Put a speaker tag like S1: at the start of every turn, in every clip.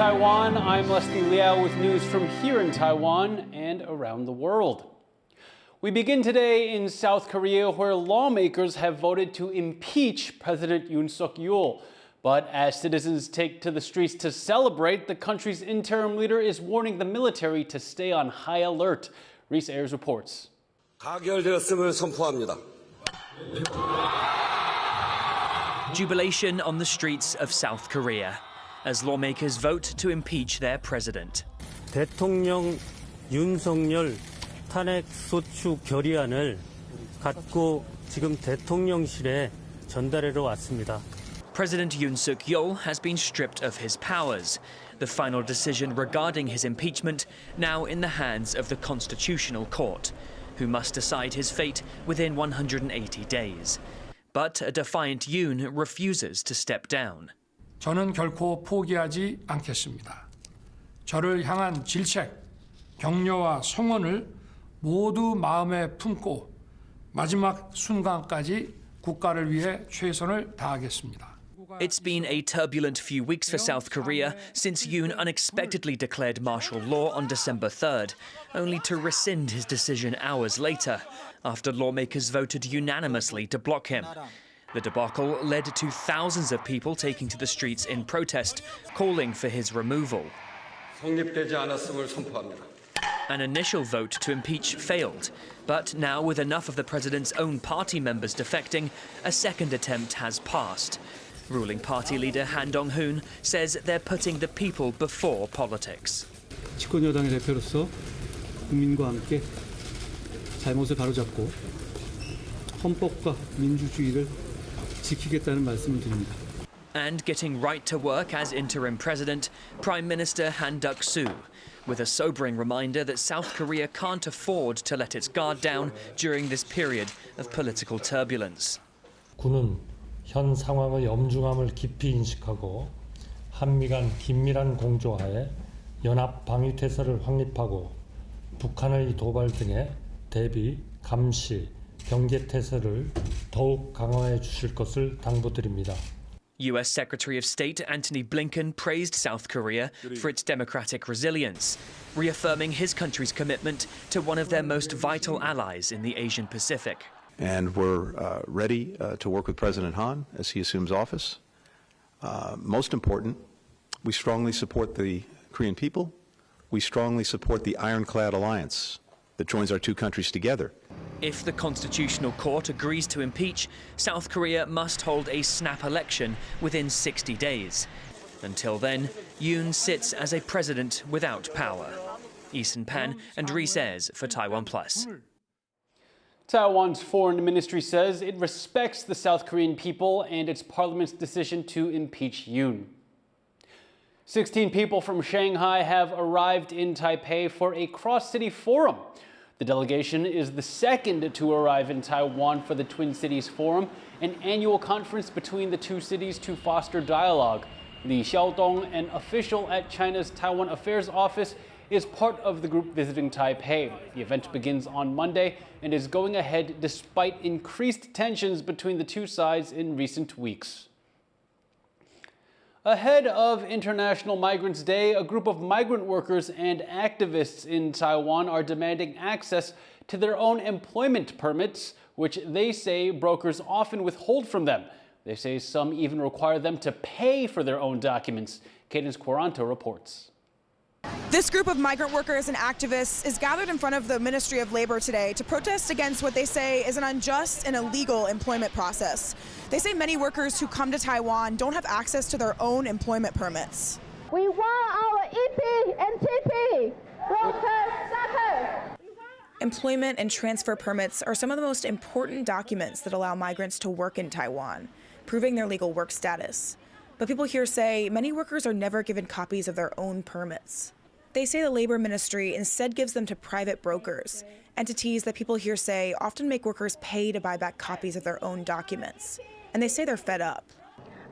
S1: Taiwan. I'm Liao with news from here in Taiwan and around the world. We begin today in South Korea, where lawmakers have voted to impeach President Yoon Suk-yeol. But as citizens take to the streets to celebrate, the country's interim leader is warning the military to stay on high alert. Reese Ayers reports.
S2: 가결되었음을 선포합니다.
S3: Jubilation on the streets of South Korea as lawmakers vote to impeach their president.
S4: 대통령 윤석열 탄핵소추 결의안을 갖고 지금 대통령실에 전달하러 왔습니다.
S3: President Yoon Suk-yeol has been stripped of his powers. The final decision regarding his impeachment now in the hands of the Constitutional Court, who must decide his fate within 180 days. But a defiant Yoon refuses to step down.
S5: 저는 결코 포기하지 않겠습니다. 저를 향한 질책, 격려와 성원을 모두 마음에 품고 마지막 순간까지 국가를 위해 최선을 다하겠습니다.
S3: It's been a turbulent few weeks for South Korea since Yoon unexpectedly declared martial law on December 3rd, only to rescind his decision hours later, after lawmakers voted unanimously to block him. The debacle led to thousands of people taking to the streets in protest, calling for his removal.
S2: 성립되지 않았음을 선포합니다.
S3: An initial vote to impeach failed, but now with enough of the president's own party members defecting, a second attempt has passed. Ruling party leader Han Dong-hoon says they're putting the people before politics.
S6: 집권 여당의 대표로서 국민과 함께 잘못을 바로잡고 헌법과 민주주의를 지키겠다는 말씀을 드립니다.
S3: And getting right to work as interim president, Prime Minister Han Duck-soo, with a sobering reminder that South Korea can't afford to let its guard down during this period of political turbulence.
S7: 군은 현 상황의 엄중함을 깊이 인식하고 한미 간 긴밀한 공조하에 연합 방위 태세를 확립하고 북한의 도발 등에 대비, 감시, 경계 태세를 더욱 강화해 주실 것을 당부드립니다.
S3: US Secretary of State Antony Blinken praised South Korea for its democratic resilience, reaffirming his country's commitment to one of their most vital allies in the Asian Pacific.
S8: And we're ready to work with President Han as he assumes office. Most important, we strongly support the Korean people. We strongly support the ironclad alliance that joins our two countries together.
S3: If the Constitutional Court agrees to impeach, South Korea must hold a snap election within 60 days. Until then, Yoon sits as a president without power. Eason Pan and Reese Ayers for TaiwanPlus.
S1: Taiwan's foreign ministry says it respects the South Korean people and its parliament's decision to impeach Yoon. 16 people from Shanghai have arrived in Taipei for a cross-city forum. The delegation is the second to arrive in Taiwan for the Twin Cities Forum, an annual conference between the two cities to foster dialogue. Li Xiaodong, an official at China's Taiwan Affairs Office, is part of the group visiting Taipei. The event begins on Monday and is going ahead despite increased tensions between the two sides in recent weeks. Ahead of International Migrants Day, a group of migrant workers and activists in Taiwan are demanding access to their own employment permits, which they say brokers often withhold from them. They say some even require them to pay for their own documents. Cadence Quaranto reports.
S9: This group of migrant workers and activists is gathered in front of the Ministry of Labor today to protest against what they say is an unjust and illegal employment process. They say many workers who come to Taiwan don't have access to their own employment permits.
S10: We want our EP and TP, brokers, suckers.
S9: Employment and transfer permits are some of the most important documents that allow migrants to work in Taiwan, proving their legal work status. But people here say many workers are never given copies of their own permits. They say the Labor Ministry instead gives them to private brokers, entities that people here say often make workers pay to buy back copies of their own documents. And they say they're fed up.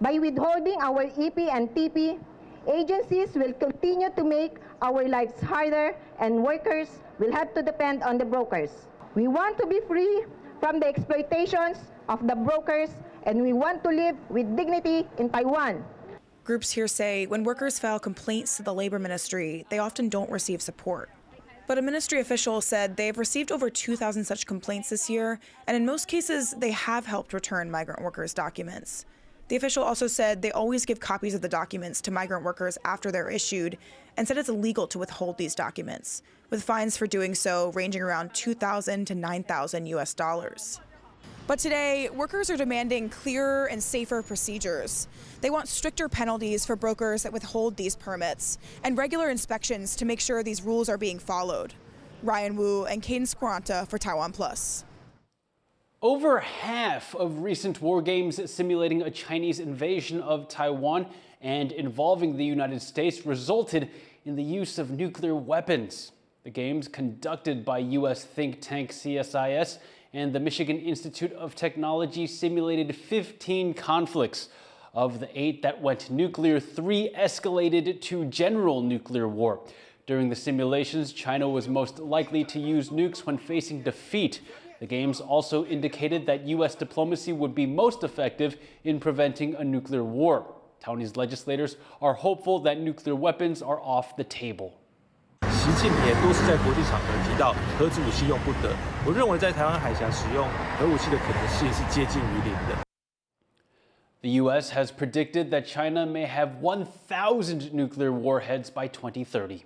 S10: By withholding our EP and TP, agencies will continue to make our lives harder and workers will have to depend on the brokers. We want to be free from the exploitations of the brokers and we want to live with dignity in Taiwan.
S9: Groups here say when workers file complaints to the labor ministry, they often don't receive support. But a ministry official said they've received over 2,000 such complaints this year, and in most cases, they have helped return migrant workers' documents. The official also said they always give copies of the documents to migrant workers after they're issued, and said it's illegal to withhold these documents, with fines for doing so ranging around $2,000 to $9,000 US. But today, workers are demanding clearer and safer procedures. They want stricter penalties for brokers that withhold these permits and regular inspections to make sure these rules are being followed. Ryan Wu and Cadence Quaranta for TaiwanPlus.
S1: Over half of recent war games simulating a Chinese invasion of Taiwan and involving the United States resulted in the use of nuclear weapons. The games, conducted by U.S. think tank CSIS and the Michigan Institute of Technology, simulated 15 conflicts. Of the 8 that went nuclear, 3 escalated to general nuclear war. During the simulations, China was most likely to use nukes when facing defeat. The games also indicated that U.S. diplomacy would be most effective in preventing a nuclear war. Taiwanese legislators are hopeful that nuclear weapons are off the table.
S11: 习近平也多次在国际场合提到核子武器用不得。我认为在台湾海峡使用核武器的可能性是接近于零的。
S1: The U.S. has predicted that China may have 1,000 nuclear warheads by 2030.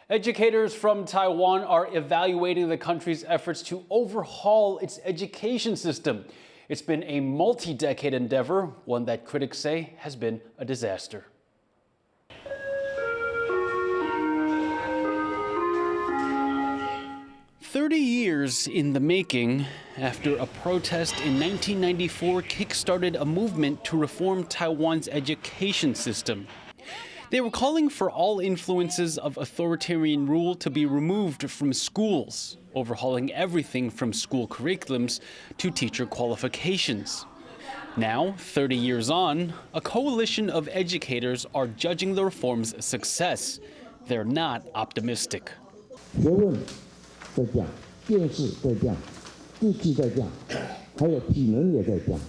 S1: Educators from Taiwan are evaluating the country's efforts to overhaul its education system. It's been a multi-decade endeavor, one that critics say has been a disaster. "30 years in the making," after a protest in 1994 kickstarted a movement to reform Taiwan's education system. They were calling for all influences of authoritarian rule to be removed from schools, overhauling everything from school curriculums to teacher qualifications. Now, 30 years on, a coalition of educators are judging the reform's success. They're not optimistic.
S12: 在降，电视在降，地气在降，还有体能也在降。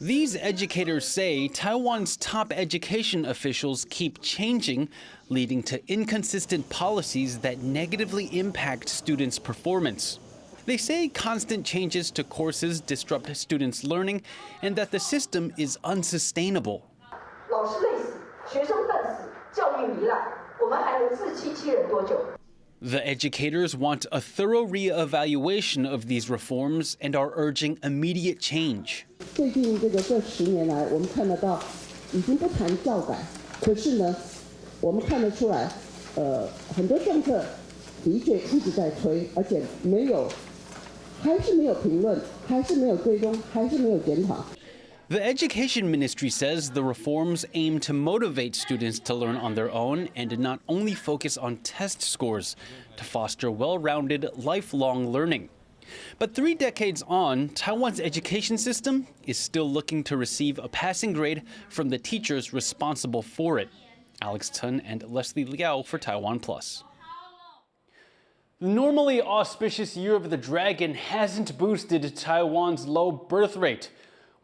S1: These educators say Taiwan's top education officials keep changing, leading to inconsistent policies that negatively impact students' performance. They say constant changes to courses disrupt students' learning and that the system is unsustainable.
S13: 老师累死，学生笨死，教育糜烂，我们还能自欺欺人多久？
S1: The educators want a thorough re-evaluation of these reforms and are urging immediate change.
S12: 最近这10年来，我们看得到，已经不谈教改，可是呢，我们看得出来，很多政策的确一直在推，而且还是没有评论，还是没有追踪，还是没有检讨。
S1: The Education Ministry says the reforms aim to motivate students to learn on their own and not only focus on test scores, to foster well-rounded, lifelong learning. But 3 decades on, Taiwan's education system is still looking to receive a passing grade from the teachers responsible for it. Alex Tun and Leslie Liao for TaiwanPlus. The normally auspicious Year of the Dragon hasn't boosted Taiwan's low birth rate.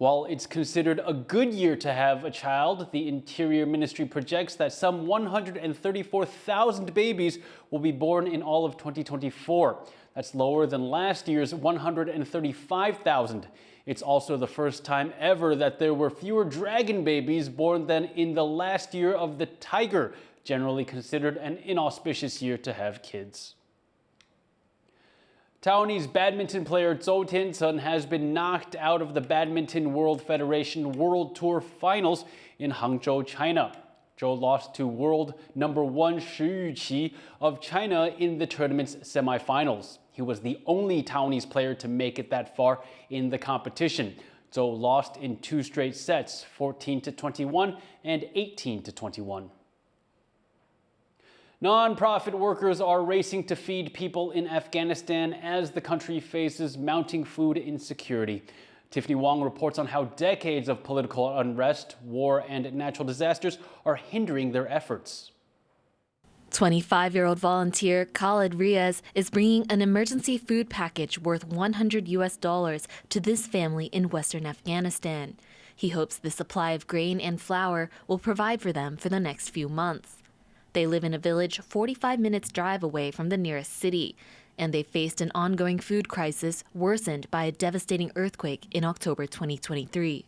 S1: While it's considered a good year to have a child, the Interior Ministry projects that some 134,000 babies will be born in all of 2024. That's lower than last year's 135,000. It's also the first time ever that there were fewer dragon babies born than in the last year of the tiger, generally considered an inauspicious year to have kids. Taiwanese badminton player Zhou Tiancheng has been knocked out of the Badminton World Federation World Tour Finals in Hangzhou, China. Zhou lost to world number 1 Shi Yuqi of China in the tournament's semifinals. He was the only Taiwanese player to make it that far in the competition. Zhou lost in 2 straight sets, 14-21 and 18-21. Non-profit workers are racing to feed people in Afghanistan as the country faces mounting food insecurity. Tiffany Wong reports on how decades of political unrest, war, and natural disasters are hindering their efforts.
S14: 25-year-old volunteer Khalid Riaz is bringing an emergency food package worth $100 to this family in western Afghanistan. He hopes the supply of grain and flour will provide for them for the next few months. They live in a village 45 minutes drive away from the nearest city, and they faced an ongoing food crisis worsened by a devastating earthquake in October 2023.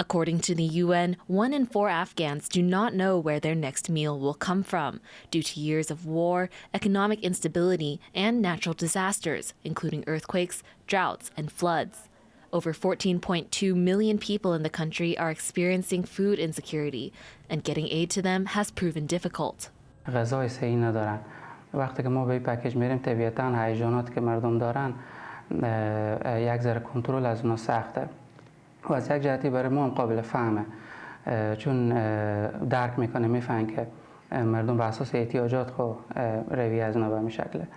S14: According to the UN, 1 in 4 Afghans do not know where their next meal will come from due to years of war, economic instability, and natural disasters, including earthquakes, droughts, and floods. Over 14.2 million people in the country are experiencing food insecurity, and getting aid to them has proven difficult.
S15: غذای صحیح ندارن. وقتی که ما به پکیج میریم طبیعتاً هیجاناتی که مردم دارن یک ذره کنترل از اونا سخته. و از یک جهتی برای ما هم قابل فهمه چون درک میکنه میفهمن که مردم به اساس احتیاجات خو روی از اونا به همین شکله.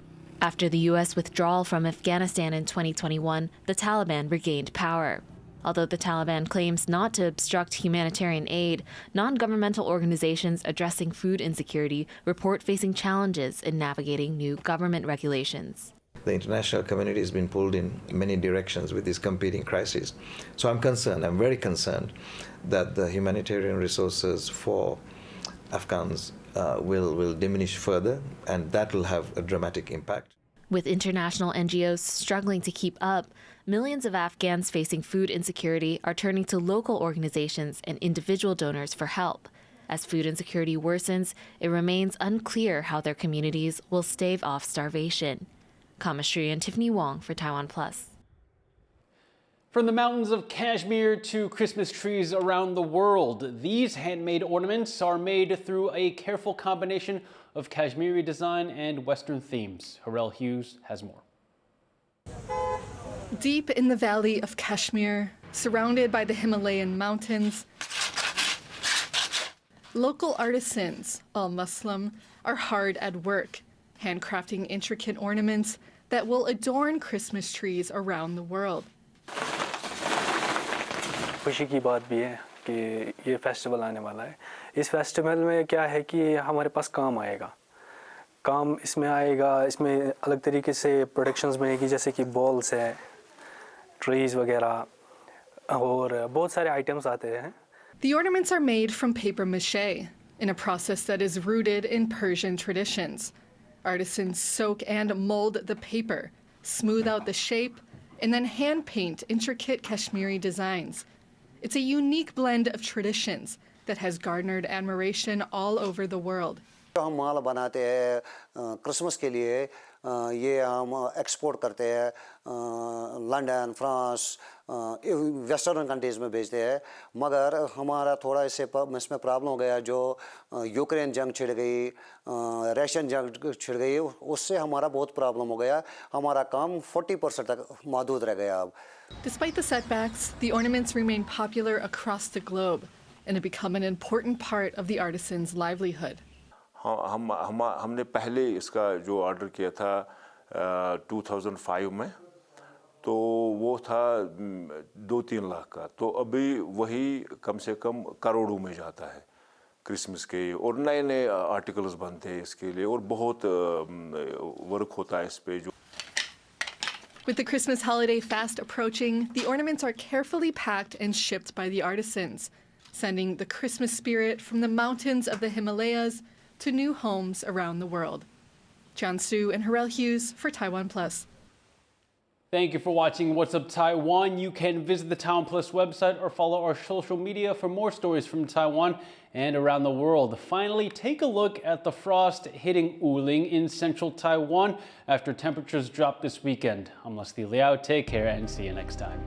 S14: After the U.S. withdrawal from Afghanistan in 2021, the Taliban regained power. Although the Taliban claims not to obstruct humanitarian aid, non-governmental organizations addressing food insecurity report facing challenges in navigating new government regulations.
S16: The international community has been pulled in many directions with these competing crises. So I'm concerned, I'm very concerned that the humanitarian resources for Afghans will diminish further, and that will have a dramatic impact.
S14: With international NGOs struggling to keep up, millions of Afghans facing food insecurity are turning to local organizations and individual donors for help. As food insecurity worsens, it remains unclear how their communities will stave off starvation. Kamashri and Tiffany Wong for TaiwanPlus.
S1: From the mountains of Kashmir to Christmas trees around the world, these handmade ornaments are made through a careful combination of Kashmiri design and Western themes. Harrell Hughes has more.
S17: Deep in the valley of Kashmir, surrounded by the Himalayan mountains, local artisans, all Muslim, are hard at work, handcrafting intricate ornaments that will adorn Christmas trees around the world.
S18: खुशी की बात भी है कि ये festival आने वाला है। इस फेस्टिवल में क्या है कि हमारे पास काम आएगा। काम इसमें आएगा, इसमें अलग तरीके से प्रोडक्शंस बनेगी जैसे कि बॉल्स है, ट्रीज वगैरह और बहुत सारे आइटम्स आते हैं।
S17: The ornaments are made from paper mache in a process that is rooted in Persian traditions. Artisans soak and mold the paper, smooth out the shape, and then hand paint intricate Kashmiri designs. It's a unique blend of traditions that has garnered admiration all over the world.
S19: हम माल बनाते हैं Christmas के लिए ये हम export करते हैं London France western countries में भेजते हैं मगर हमारा थोड़ा इसमें प्रॉब्लम हो गया जो यूक्रेन जंग छिड़ गई रशियन जंग छिड़ गई उससे हमारा बहुत प्रॉब्लम हो गया हमारा काम 40% तक महदूद रह गया अब.
S17: Despite the setbacks, the ornaments remain popular across the globe and have become an important part of the artisans' livelihood.
S20: हमने पहले इसका जो ऑर्डर किया था 2005 में तो वो था 2-3 लाख का तो अभी वही कम से कम करोड़ों में जाता है क्रिसमस के और नए नए आर्टिकल्स बनते हैं इसके लिए और बहुत वर्क होता है इस पे जो.
S17: With the Christmas holiday fast approaching, the ornaments are carefully packed and shipped by the artisans, sending the Christmas spirit from the mountains of the Himalayas to new homes around the world. Jiansu and Harrell Hughes for TaiwanPlus.
S1: Thank you for watching What's Up Taiwan. You can visit the TaiwanPlus website or follow our social media for more stories from Taiwan and around the world. Finally, take a look at the frost hitting Wuling in central Taiwan after temperatures drop this weekend. I'm Liao. Take care and see you next time.